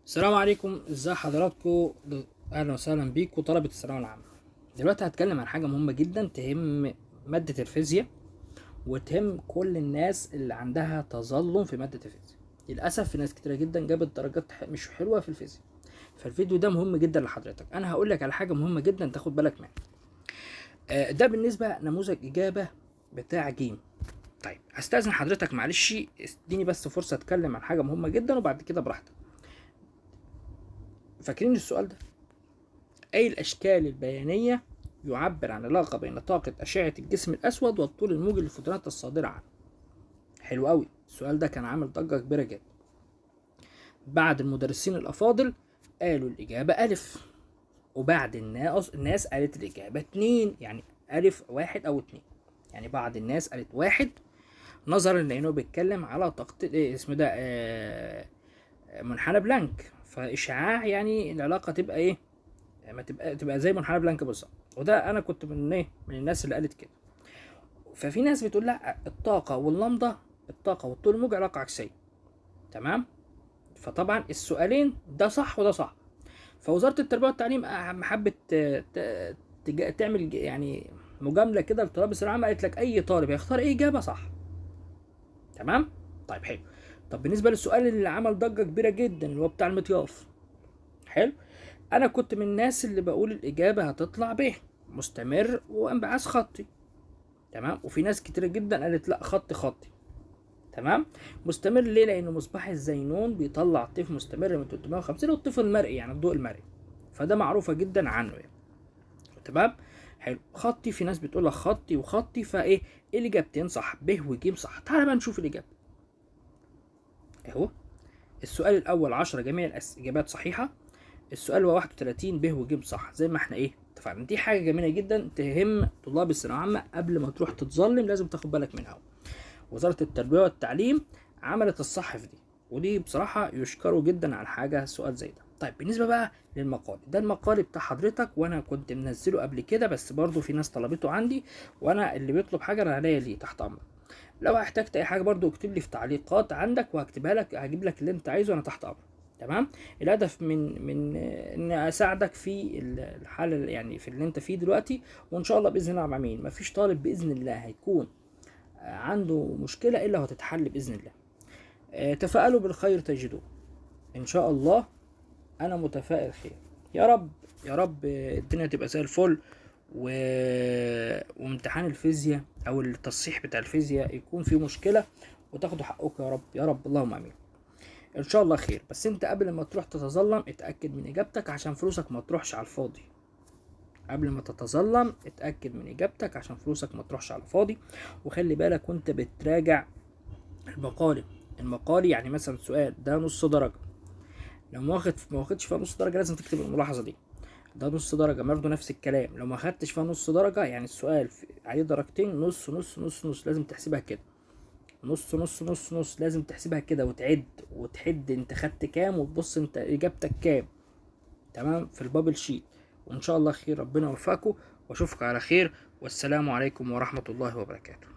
السلام عليكم، ازي حضراتكم؟ اهلا وسهلا بيكم طلبة الثانوية العامة. دلوقتي هتكلم عن حاجة مهمة جدا تهم مادة الفيزياء وتهم كل الناس اللي عندها تظلم في مادة الفيزياء. للأسف في ناس كتيرة جدا جابت درجات مش حلوة في الفيزياء. فالفيديو ده مهم جدا لحضرتك. انا هقول لك على حاجة مهمة جدا تاخد بالك منها. ده بالنسبة نموذج إجابة بتاع جيم. طيب هستأذن حضرتك معلش اديني بس فرصة اتكلم عن حاجة مهمة جدا وبعد كده براحتك. فاكرين السؤال ده؟ أي الأشكال البيانية يعبر عن علاقة بين طاقة أشعة الجسم الأسود والطول الموجي للفوتونات الصادرة عنه. حلو أوي، السؤال ده كان عامل ضجة كبيرة جدا. بعد المدرسين الأفاضل قالوا الإجابة ألف، وبعد الناس قالت الإجابة اتنين، يعني ألف واحد أو اتنين. يعني بعض الناس قالت واحد نظرا لأنه بيتكلم على طاقة اسمه ده منحنى بلانك، فإشعاع يعني العلاقة تبقى إيه؟ ما تبقى زي منحنى بلانك بالظبط. وده انا كنت من ايه، من الناس اللي قالت كده. ففي ناس بتقول لا، الطاقه واللمضه، الطاقه والطول الموجي علاقه عكسيه. تمام. فطبعا السؤالين ده صح وده صح. فوزاره التربيه والتعليم حبت تعمل يعني مجامله كده لطلاب الثانويه العامه، قالت لك اي طالب هيختار ايه اجابه صح. تمام. طيب حلو. طب بالنسبه للسؤال اللي عمل ضجه كبيره جدا اللي هو بتاع المطياف، حلو، انا كنت من الناس اللي بقول الاجابه هتطلع ب مستمر وانبعاث خطي. تمام. وفي ناس كتير جدا قالت لا، خطي. تمام. مستمر ليه؟ لان مصباح الزينون بيطلع طيف مستمر من 350 والطيف المرئي يعني الضوء المرئي، فده معروفه جدا عنه يعني. تمام. حلو. خطي، في ناس بتقول لك خطي وخطي، فايه الاجابتين صح، ب وج صح. تعال بقى نشوف الاجابه اهو. السؤال الاول 10 جميع الاجابات صحيحه. السؤال هو 31 ب وج صح، زي ما احنا ايه اتفقنا. دي حاجه جميله جدا تهم طلاب الثانويه العامه، قبل ما تروح تتظلم لازم تاخد بالك منها. وزاره التربيه والتعليم عملت الصح في دي، ودي بصراحه يشكروا جدا على حاجه سؤال زي ده. طيب بالنسبه بقى للمقال ده، المقال بتاع حضرتك وانا كنت منزله قبل كده، بس برضو في ناس طلبته عندي، وانا اللي بيطلب حاجه انا عليا ليه تحت امرك. لو احتجت اي حاجه برضو اكتب لي في تعليقات عندك وهكتبها لك، هجيب لك اللي انت عايزه، انا تحت امرك. تمام. الهدف من ان اساعدك في الحاله يعني في اللي انت فيه دلوقتي، وان شاء الله باذن الله يا عمين مفيش طالب باذن الله هيكون عنده مشكله الا وهتتحل باذن الله. تفائلوا بالخير تجدوه ان شاء الله. انا متفائل خير. يا رب يا رب الدنيا تبقى زي الفل و... وامتحان الفيزياء او التصحيح بتاع الفيزياء يكون فيه مشكله وتاخدوا حقكم يا رب يا رب، اللهم امين. ان شاء الله خير. بس انت قبل ما تروح تتظلم اتاكد من اجابتك عشان فلوسك ما تروحش على الفاضي. قبل ما تتظلم اتاكد من اجابتك عشان فلوسك ما تروحش على الفاضي. وخلي بالك وانت بتراجع المقالي يعني مثلا سؤال ده نص درجه، لو ما واخدش فيها نص درجه لازم تكتب الملاحظه دي. ده نص درجه برضه نفس الكلام، لو ما خدتش فيها نص درجه يعني السؤال عليه درجتين، نص نص نص نص لازم تحسبها كده. نص نص نص نص لازم تحسبها كده، وتعد وتحد انت خدت كام وتبص انت اجابتك كام. تمام، في البابل شيت. وان شاء الله خير، ربنا يوفقكم واشوفك على خير، والسلام عليكم ورحمة الله وبركاته.